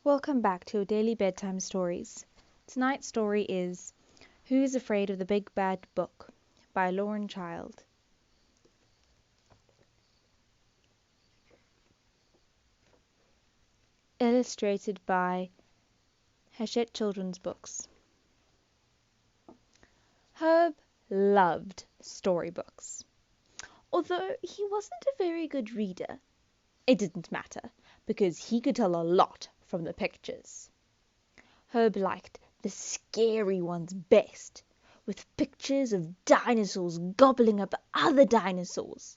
Welcome back to your daily bedtime stories. Tonight's story is Who's Afraid of the Big Bad Book by Lauren Child. Illustrated by Hachette Children's Books. Herb loved storybooks. Although he wasn't a very good reader, it didn't matter because he could tell a lot from the pictures. Herb liked the scary ones best, with pictures of dinosaurs gobbling up other dinosaurs,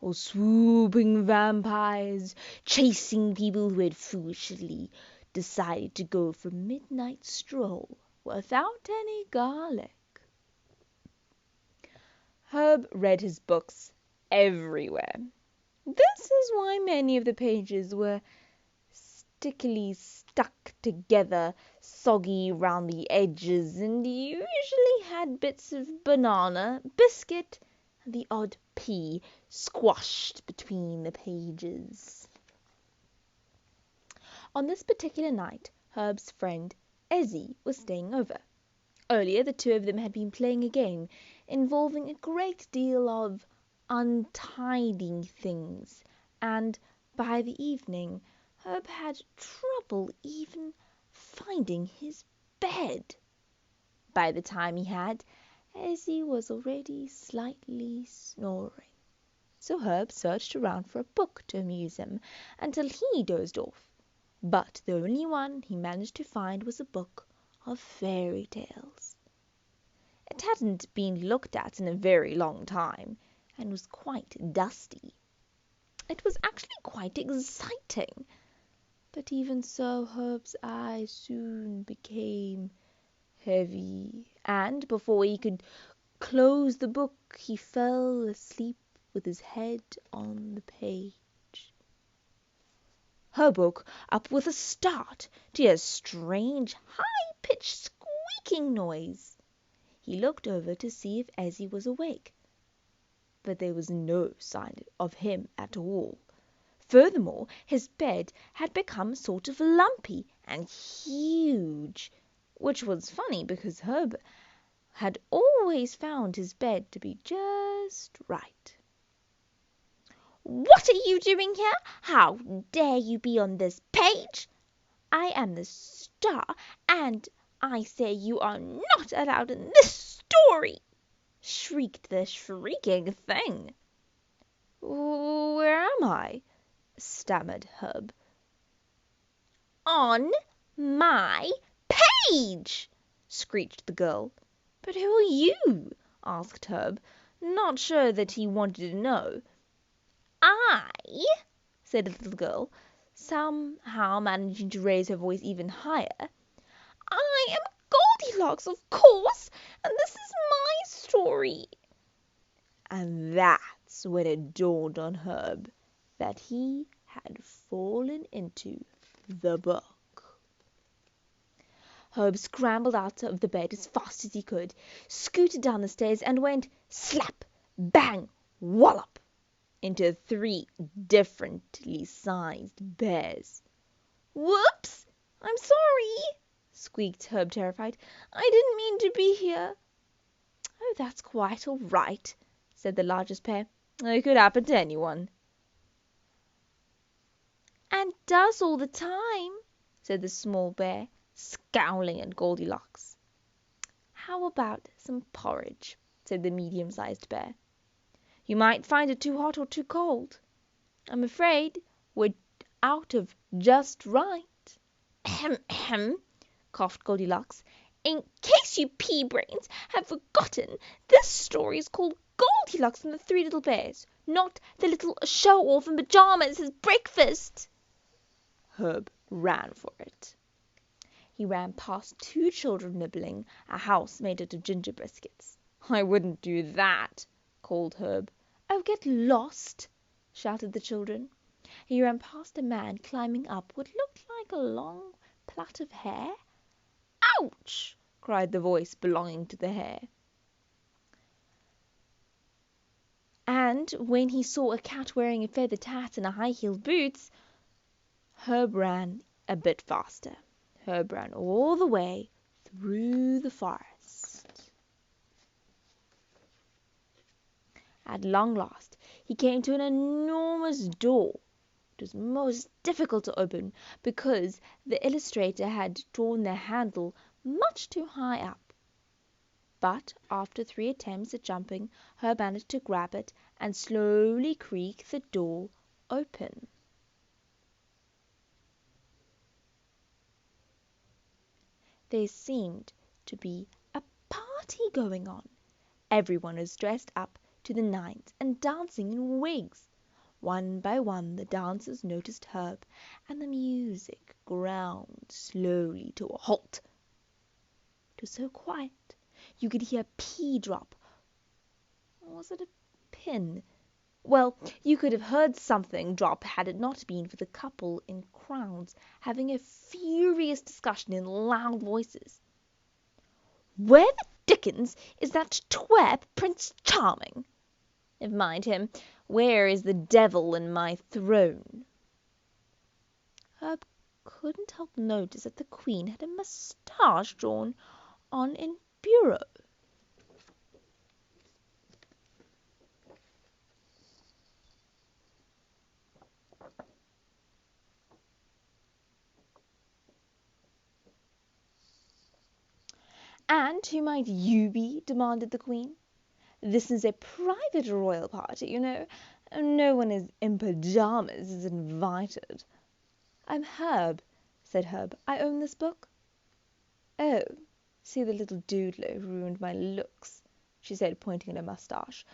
or swooping vampires chasing people who had foolishly decided to go for a midnight stroll without any garlic. Herb read his books everywhere. This is why many of the pages were stickily stuck together, soggy round the edges, and usually had bits of banana, biscuit, and the odd pea squashed between the pages. On this particular night, Herb's friend Ezzy was staying over. Earlier, the two of them had been playing a game involving a great deal of untidying things, and by the evening Herb had trouble even finding his bed. By the time he had, Ezzy was already slightly snoring. So Herb searched around for a book to amuse him until he dozed off. But the only one he managed to find was a book of fairy tales. It hadn't been looked at in a very long time, and was quite dusty. It was actually quite exciting, but even so Herb's eyes soon became heavy, and before he could close the book he fell asleep with his head on the page. Herb woke up with a start to hear a strange, high-pitched squeaking noise. He looked over to see if Ezzy was awake, but there was no sign of him at all. Furthermore, his bed had become sort of lumpy and huge, which was funny because Herb had always found his bed to be just right. "What are you doing here? How dare you be on this page? I am the star, and I say you are not allowed in this story!" shrieked the shrieking thing. "Where am I?" stammered Herb. "On my page!" screeched the girl. "But who are you?" asked Herb, not sure that he wanted to know. "I," said the little girl, somehow managing to raise her voice even higher, "I am Goldilocks, of course, and this is my story." And that's when it dawned on Herb that he had fallen into the book. Herb scrambled out of the bed as fast as he could, scooted down the stairs, and went slap, bang, wallop into 3 differently sized bears. "Whoops! I'm sorry!" squeaked Herb, terrified. "I didn't mean to be here." "Oh, that's quite all right," said the largest bear. "It could happen to anyone." "And does all the time," said the small bear, scowling at Goldilocks. "How about some porridge?" said the medium-sized bear. "You might find it too hot or too cold. I'm afraid we're out of just right." "Ahem, ahem," coughed Goldilocks. "In case you pea-brains have forgotten, this story is called Goldilocks and the 3 Little Bears, not the little show-off in pajamas as breakfast." Herb ran for it. He ran past 2 children nibbling a house made out of ginger biscuits. "I wouldn't do that," called Herb. "Oh, get lost!" shouted the children. He ran past a man climbing up what looked like a long plait of hair. "Ouch!" cried the voice belonging to the hair. And when he saw a cat wearing a feathered hat and high-heeled boots, Herb ran A bit faster. Herb ran all the way through the forest. At long last he came to an enormous door. It was most difficult to open because the illustrator had drawn the handle much too high up. But after 3 attempts at jumping, Herb managed to grab it and slowly creak the door open. There seemed to be a party going on. Everyone was dressed up to the nines and dancing in wigs. One by one the dancers noticed Herb, and the music ground slowly to a halt. It was so quiet you could hear a pea drop. Or was it a pin? Well, you could have heard something drop had it not been for the couple in crowns having a furious discussion in loud voices. Where the dickens is that twerp Prince Charming? Never mind him. Where is the devil in my throne? Herb couldn't help notice that the Queen had a moustache drawn on in bureau. And who might you be? Demanded the Queen. This is a private royal party, you know. No one in pyjamas is invited. I'm Herb, said Herb. I own this book. Oh, see the little doodler who ruined my looks, she said, pointing at her moustache.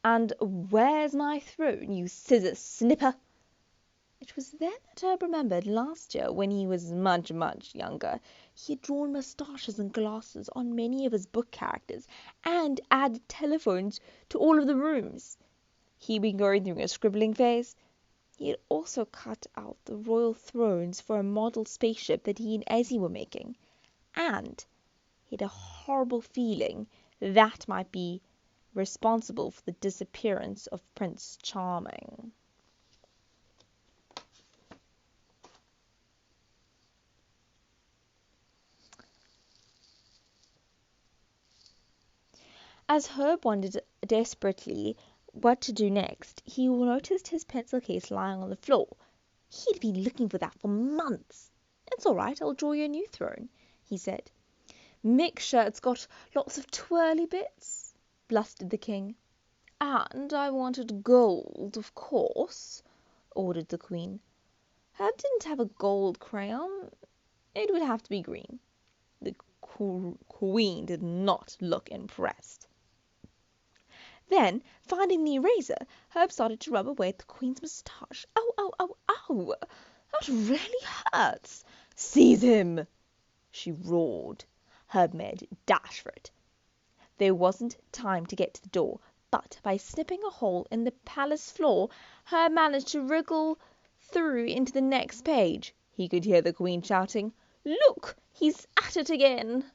And where's my throne, you scissor snipper? It was then that Herb remembered last year, when he was much, much younger, he had drawn moustaches and glasses on many of his book characters and added telephones to all of the rooms. He'd been going through a scribbling phase. He had also cut out the royal thrones for a model spaceship that he and Ezzy were making. And he had a horrible feeling that might be responsible for the disappearance of Prince Charming. As Herb wondered desperately what to do next, he noticed his pencil case lying on the floor. He'd been looking for that for months. It's all right, I'll draw you a new throne, he said. Make sure it's got lots of twirly bits, blustered the king. And I wanted gold, of course, ordered the Queen. Herb didn't have a gold crayon. It would have to be green. The Queen did not look impressed. Then, finding the eraser, Herb started to rub away at the Queen's moustache. Ow, ow, ow, ow! That really hurts! Seize him! She roared. Herb made a dash for it. There wasn't time to get to the door, but by snipping a hole in the palace floor, Herb managed to wriggle through into the next page. He could hear the Queen shouting, Look! He's at it again!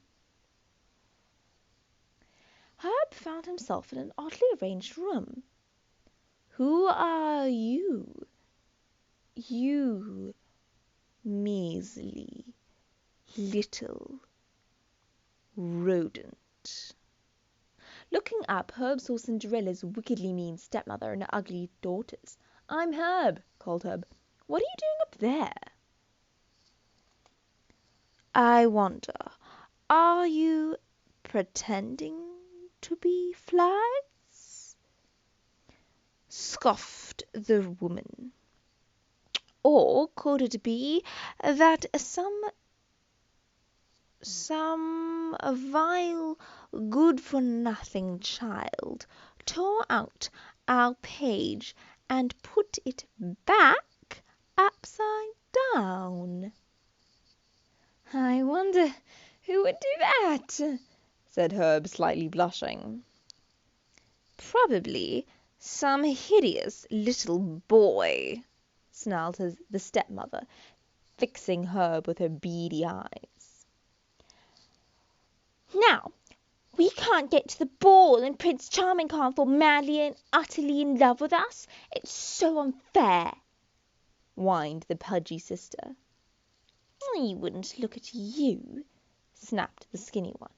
Herb found himself in an oddly arranged room. Who are you? You measly little rodent. Looking up, Herb saw Cinderella's wickedly mean stepmother and her ugly daughters. I'm Herb, called Herb. What are you doing up there? I wonder, are you pretending to be flies? Scoffed the woman. Or could it be that some vile, good-for-nothing child tore out our page and put it back upside down? I wonder who would do that, said Herb, slightly blushing. Probably some hideous little boy, snarled the stepmother, fixing Herb with her beady eyes. Now, we can't get to the ball, and Prince Charming can't fall madly and utterly in love with us. It's so unfair, whined the pudgy sister. I wouldn't look at you, snapped the skinny one.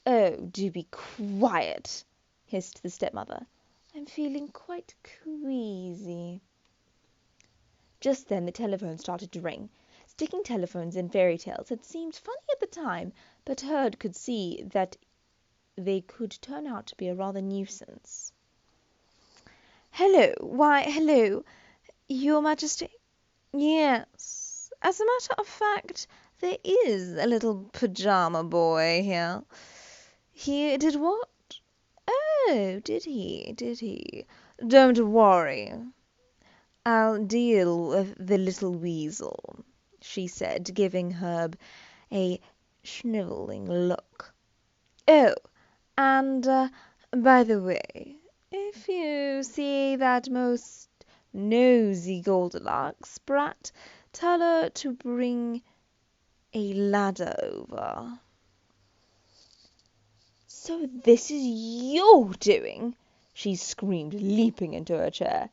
Oh, do be quiet, hissed the stepmother. I'm feeling quite queasy. Just then the telephone started to ring. Sticking telephones in fairy tales had seemed funny at the time, but Herd could see that they could turn out to be a rather nuisance. Hello, why, hello, Your Majesty. Yes, as a matter of fact, there is a little pajama boy here. He did what? Oh, did he? Did he? Don't worry. I'll deal with the little weasel, she said, giving Herb a shnivelling look. Oh, and, by the way, if you see that most nosy Goldilocks brat, tell her to bring a ladder over. So this is your doing, she screamed, leaping into her chair.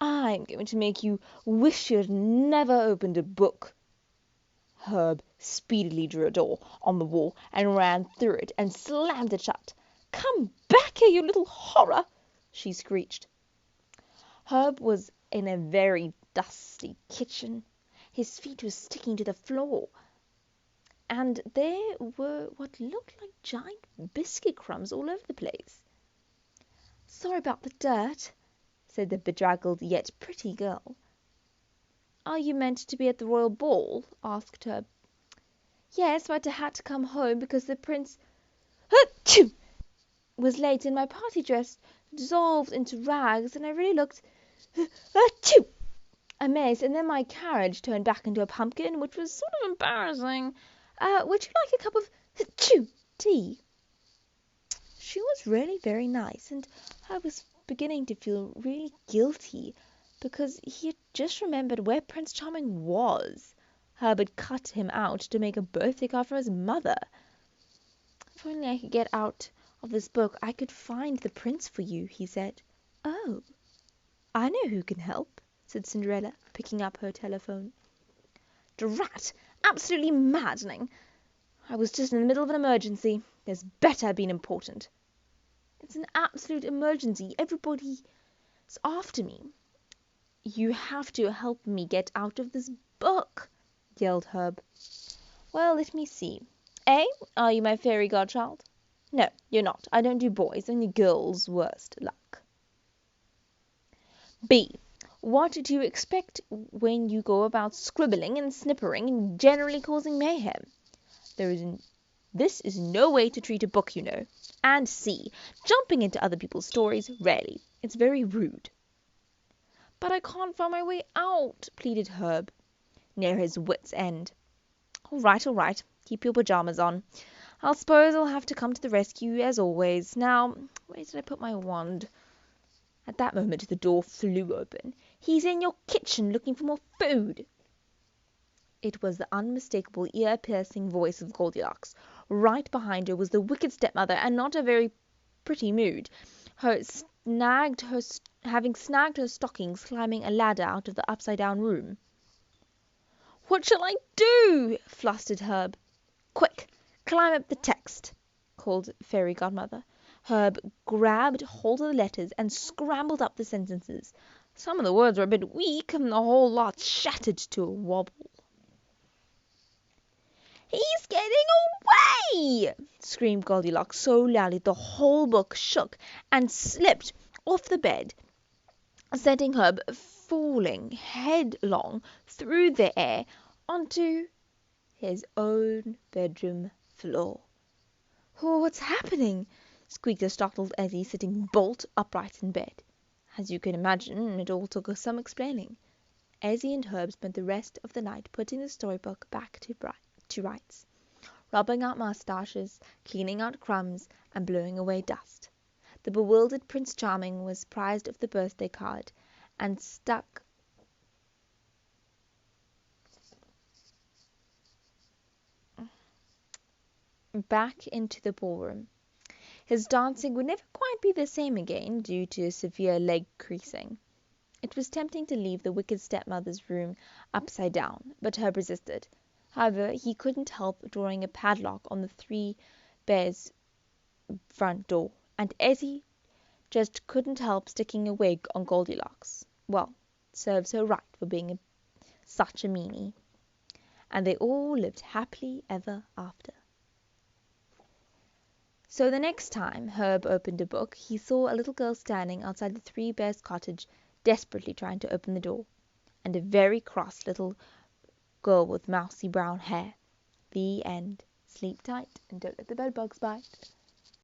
I'm going to make you wish you'd never opened a book. Herb speedily drew a door on the wall and ran through it and slammed it shut. Come back here, you little horror, she screeched. Herb was in a very dusty kitchen. His feet were sticking to the floor, and there were what looked like giant biscuit crumbs all over the place. Sorry about the dirt, said the bedraggled yet pretty girl. Are you meant to be at the royal ball? Asked Herb. Yes, but I had to come home because the prince was late and my party dress dissolved into rags and I really looked amazed, and then my carriage turned back into a pumpkin, which was sort of embarrassing. Would you like a cup of tea? She was really very nice, and I was beginning to feel really guilty because he had just remembered where Prince Charming was. Herbert cut him out to make a birthday card for his mother. If only I could get out of this book, I could find the prince for you, he said. Oh, I know who can help, said Cinderella, picking up her telephone. Drat! Absolutely maddening! I was just in the middle of an emergency. This better have been important. It's an absolute emergency. Everybody's after me. You have to help me get out of this book, yelled Herb. Well, let me see. A, are you my fairy godchild? No, you're not. I don't do boys, only girls, worst luck. B, what do you expect when you go about scribbling and snippering and generally causing mayhem? This is no way to treat a book, you know. And C, jumping into other people's stories, rarely. It's very rude. But I can't find my way out, pleaded Herb, near his wit's end. All right. Keep your pajamas on. I suppose I'll have to come to the rescue, as always. Now, where did I put my wand? At that moment, the door flew open. He's in your kitchen looking for more food. It was the unmistakable, ear-piercing voice of Goldilocks. Right behind her was the wicked stepmother, and not a very pretty mood. Having snagged her stockings, climbing a ladder out of the upside-down room. What shall I do? Flustered Herb. Quick, climb up the text, called Fairy Godmother. Herb grabbed hold of the letters and scrambled up the sentences. Some of the words were a bit weak, and the whole lot shattered to a wobble. He's getting away! Screamed Goldilocks so loudly the whole book shook and slipped off the bed, sending Herb falling headlong through the air onto his own bedroom floor. Oh, what's happening? Squeaked the startled Ezzy, sitting bolt upright in bed. As you can imagine, it all took some explaining. Ezzy and Herb spent the rest of the night putting the storybook back to rights, rubbing out moustaches, cleaning out crumbs, and blowing away dust. The bewildered Prince Charming was apprised of the birthday card and stuck back into the ballroom. His dancing would never quite be the same again due to severe leg creasing. It was tempting to leave the wicked stepmother's room upside down, but Herb resisted. However, he couldn't help drawing a padlock on the Three Bears' front door, and Ezzy just couldn't help sticking a wig on Goldilocks. Well, serves her right for being such a meanie. And they all lived happily ever after. So the next time Herb opened a book, he saw a little girl standing outside the Three Bears' cottage, desperately trying to open the door, and a very cross little girl with mousy brown hair. The end. Sleep tight and don't let the bedbugs bite.